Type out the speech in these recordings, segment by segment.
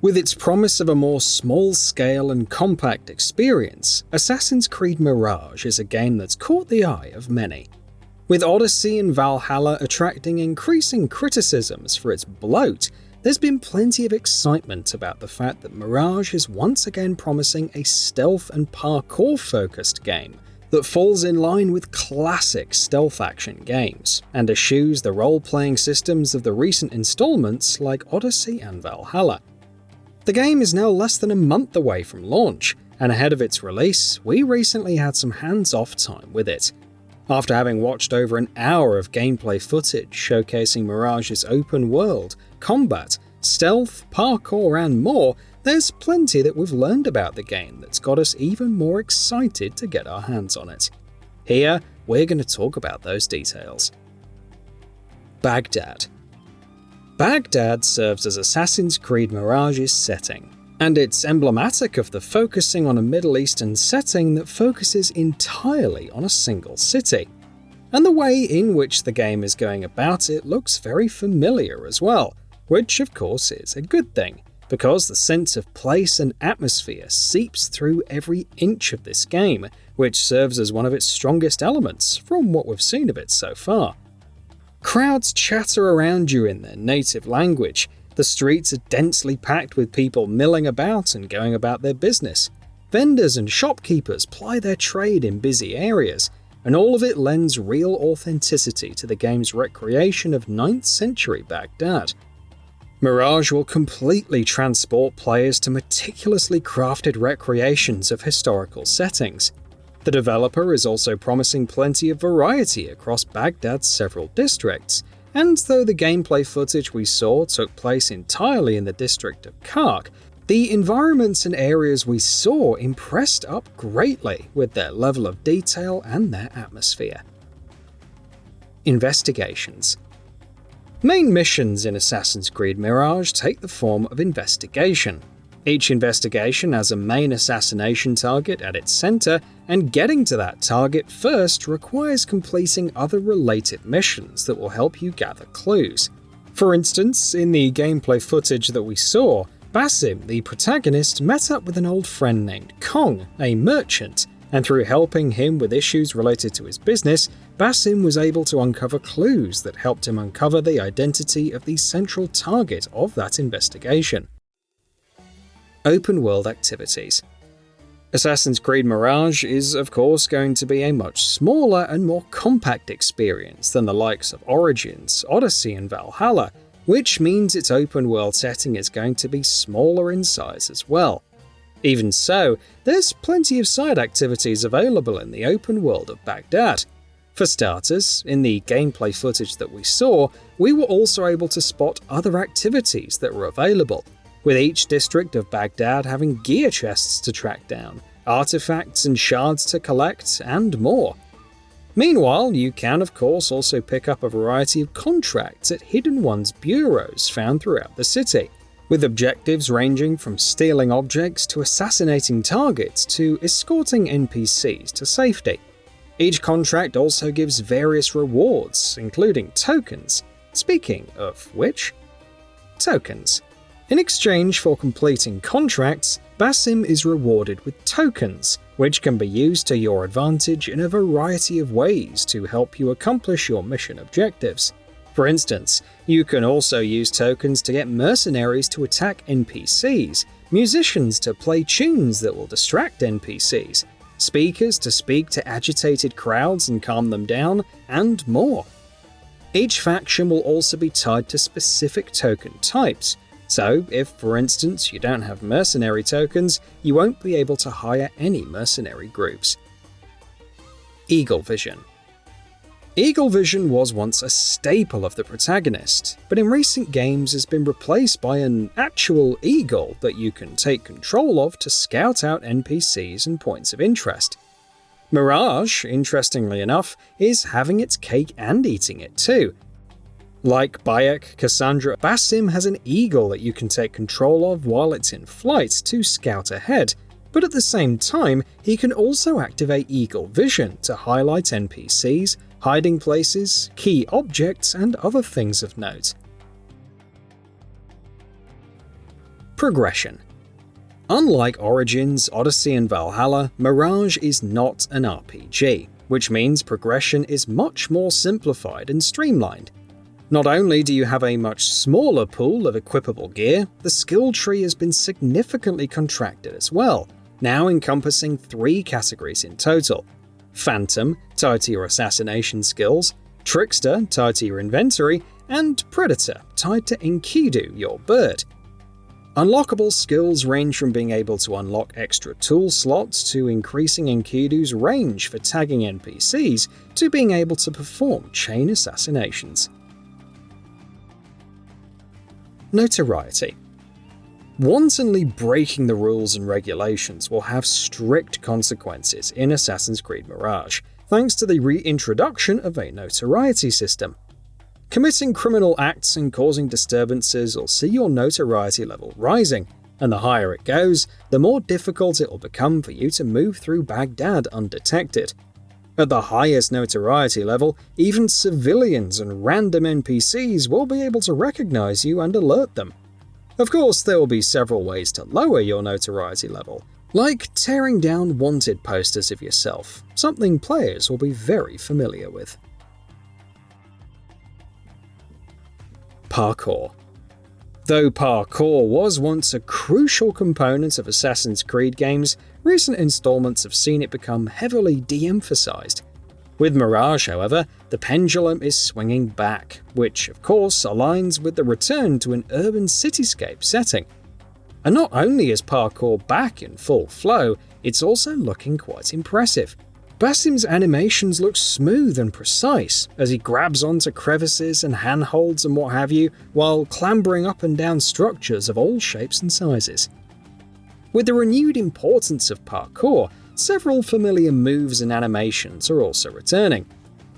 With its promise of a more small-scale and compact experience, Assassin's Creed Mirage is a game that's caught the eye of many. With Odyssey and Valhalla attracting increasing criticisms for its bloat, there's been plenty of excitement about the fact that Mirage is once again promising a stealth and parkour-focused game that falls in line with classic stealth action games, and eschews the role-playing systems of the recent installments like Odyssey and Valhalla. The game is now less than a month away from launch, and ahead of its release, we recently had some hands-off time with it. After having watched over an hour of gameplay footage showcasing Mirage's open world, combat, stealth, parkour and more, there's plenty that we've learned about the game that's got us even more excited to get our hands on it. Here, we're going to talk about those details. Baghdad. Baghdad serves as Assassin's Creed Mirage's setting, and it's emblematic of the focusing on a Middle Eastern setting that focuses entirely on a single city. And the way in which the game is going about it looks very familiar as well, which of course is a good thing, because the sense of place and atmosphere seeps through every inch of this game, which serves as one of its strongest elements from what we've seen of it so far. Crowds chatter around you in their native language, the streets are densely packed with people milling about and going about their business. Vendors and shopkeepers ply their trade in busy areas, and all of it lends real authenticity to the game's recreation of 9th century Baghdad. Mirage will completely transport players to meticulously crafted recreations of historical settings. The developer is also promising plenty of variety across Baghdad's several districts, and though the gameplay footage we saw took place entirely in the district of Kark, the environments and areas we saw impressed up greatly with their level of detail and their atmosphere. Investigations. Main missions in Assassin's Creed Mirage take the form of investigation. Each investigation has a main assassination target at its center, and getting to that target first requires completing other related missions that will help you gather clues. For instance, in the gameplay footage that we saw, Basim, the protagonist, met up with an old friend named Kong, a merchant, and through helping him with issues related to his business, Basim was able to uncover clues that helped him uncover the identity of the central target of that investigation. Open world activities. Assassin's Creed Mirage is of course going to be a much smaller and more compact experience than the likes of Origins, Odyssey and Valhalla, which means its open world setting is going to be smaller in size as well. Even so, there's plenty of side activities available in the open world of Baghdad. For starters, in the gameplay footage that we saw, we were also able to spot other activities that were available, with each district of Baghdad having gear chests to track down, artifacts and shards to collect, and more. Meanwhile, you can of course also pick up a variety of contracts at Hidden One's bureaus found throughout the city, with objectives ranging from stealing objects to assassinating targets to escorting NPCs to safety. Each contract also gives various rewards, including tokens. Speaking of which, tokens. In exchange for completing contracts, Basim is rewarded with tokens, which can be used to your advantage in a variety of ways to help you accomplish your mission objectives. For instance, you can also use tokens to get mercenaries to attack NPCs, musicians to play tunes that will distract NPCs, speakers to speak to agitated crowds and calm them down, and more. Each faction will also be tied to specific token types. So, if, for instance, you don't have mercenary tokens, you won't be able to hire any mercenary groups. Eagle Vision. Eagle Vision was once a staple of the protagonist, but in recent games has been replaced by an actual eagle that you can take control of to scout out NPCs and points of interest. Mirage, interestingly enough, is having its cake and eating it too. Like Bayek, Cassandra, Basim has an eagle that you can take control of while it's in flight to scout ahead, but at the same time, he can also activate Eagle Vision to highlight NPCs, hiding places, key objects, and other things of note. Progression. Unlike Origins, Odyssey, and Valhalla, Mirage is not an RPG, which means progression is much more simplified and streamlined. Not only do you have a much smaller pool of equipable gear, the skill tree has been significantly contracted as well, now encompassing 3 categories in total: Phantom, tied to your assassination skills; Trickster, tied to your inventory; and Predator, tied to Enkidu, your bird. Unlockable skills range from being able to unlock extra tool slots to increasing Enkidu's range for tagging NPCs to being able to perform chain assassinations. Notoriety. Wantonly breaking the rules and regulations will have strict consequences in Assassin's Creed Mirage, thanks to the reintroduction of a notoriety system. Committing criminal acts and causing disturbances will see your notoriety level rising, and the higher it goes, the more difficult it will become for you to move through Baghdad undetected. At the highest notoriety level, even civilians and random NPCs will be able to recognize you and alert them. Of course, there will be several ways to lower your notoriety level, like tearing down wanted posters of yourself, something players will be very familiar with. Parkour. Though parkour was once a crucial component of Assassin's Creed games, recent installments have seen it become heavily de-emphasized. With Mirage, however, the pendulum is swinging back, which of course aligns with the return to an urban cityscape setting. And not only is parkour back in full flow, it's also looking quite impressive. Basim's animations look smooth and precise as he grabs onto crevices and handholds and what have you, while clambering up and down structures of all shapes and sizes. With the renewed importance of parkour, several familiar moves and animations are also returning.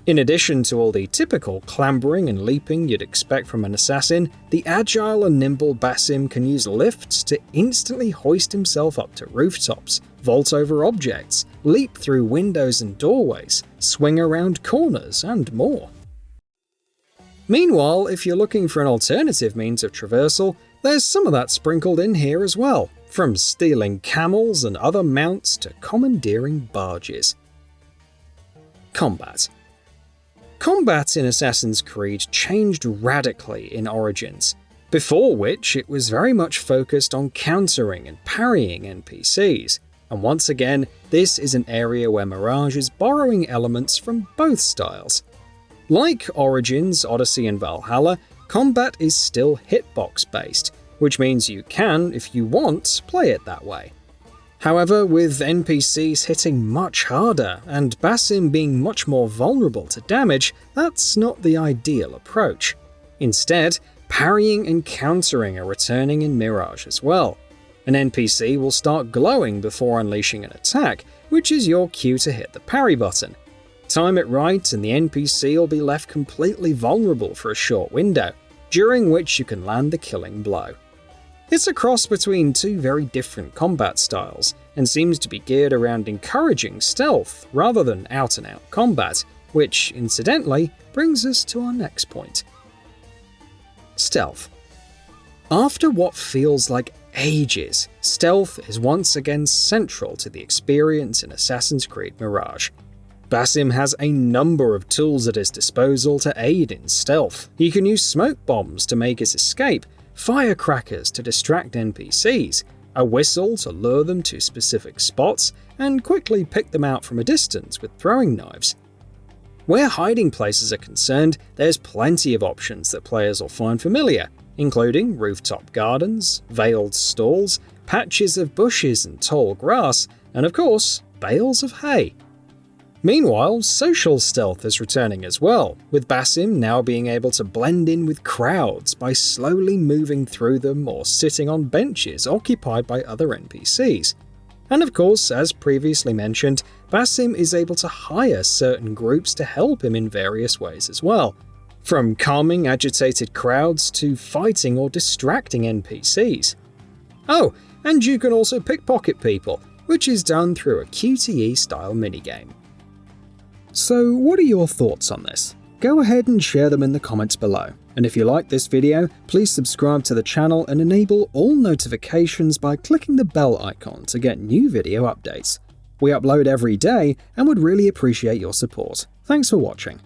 In addition to all the typical clambering and leaping you'd expect from an assassin, the agile and nimble Basim can use lifts to instantly hoist himself up to rooftops, vault over objects, leap through windows and doorways, swing around corners, and more. Meanwhile, if you're looking for an alternative means of traversal, there's some of that sprinkled in here as well, from stealing camels and other mounts to commandeering barges. Combat. Combat in Assassin's Creed changed radically in Origins, before which it was very much focused on countering and parrying NPCs, and once again, this is an area where Mirage is borrowing elements from both styles. Like Origins, Odyssey, and Valhalla, combat is still hitbox-based, which means you can, if you want, play it that way. However, with NPCs hitting much harder and Basim being much more vulnerable to damage, that's not the ideal approach. Instead, parrying and countering are returning in Mirage as well. An NPC will start glowing before unleashing an attack, which is your cue to hit the parry button. Time it right and the NPC will be left completely vulnerable for a short window, during which you can land the killing blow. It's a cross between 2 very different combat styles, and seems to be geared around encouraging stealth rather than out-and-out combat, which, incidentally, brings us to our next point. Stealth. After what feels like ages, stealth is once again central to the experience in Assassin's Creed Mirage. Basim has a number of tools at his disposal to aid in stealth. He can use smoke bombs to make his escape, firecrackers to distract NPCs, a whistle to lure them to specific spots, and quickly pick them out from a distance with throwing knives. Where hiding places are concerned, there's plenty of options that players will find familiar, including rooftop gardens, veiled stalls, patches of bushes and tall grass, and of course, bales of hay. Meanwhile, social stealth is returning as well, with Basim now being able to blend in with crowds by slowly moving through them or sitting on benches occupied by other NPCs. And of course, as previously mentioned, Basim is able to hire certain groups to help him in various ways as well, from calming agitated crowds to fighting or distracting NPCs. Oh, and you can also pickpocket people, which is done through a QTE-style minigame. So what are your thoughts on this? go ahead and share them in the comments below. And if you like this video, please subscribe to the channel and enable all notifications by clicking the bell icon to get new video updates. We upload every day and would really appreciate your support. Thanks for watching.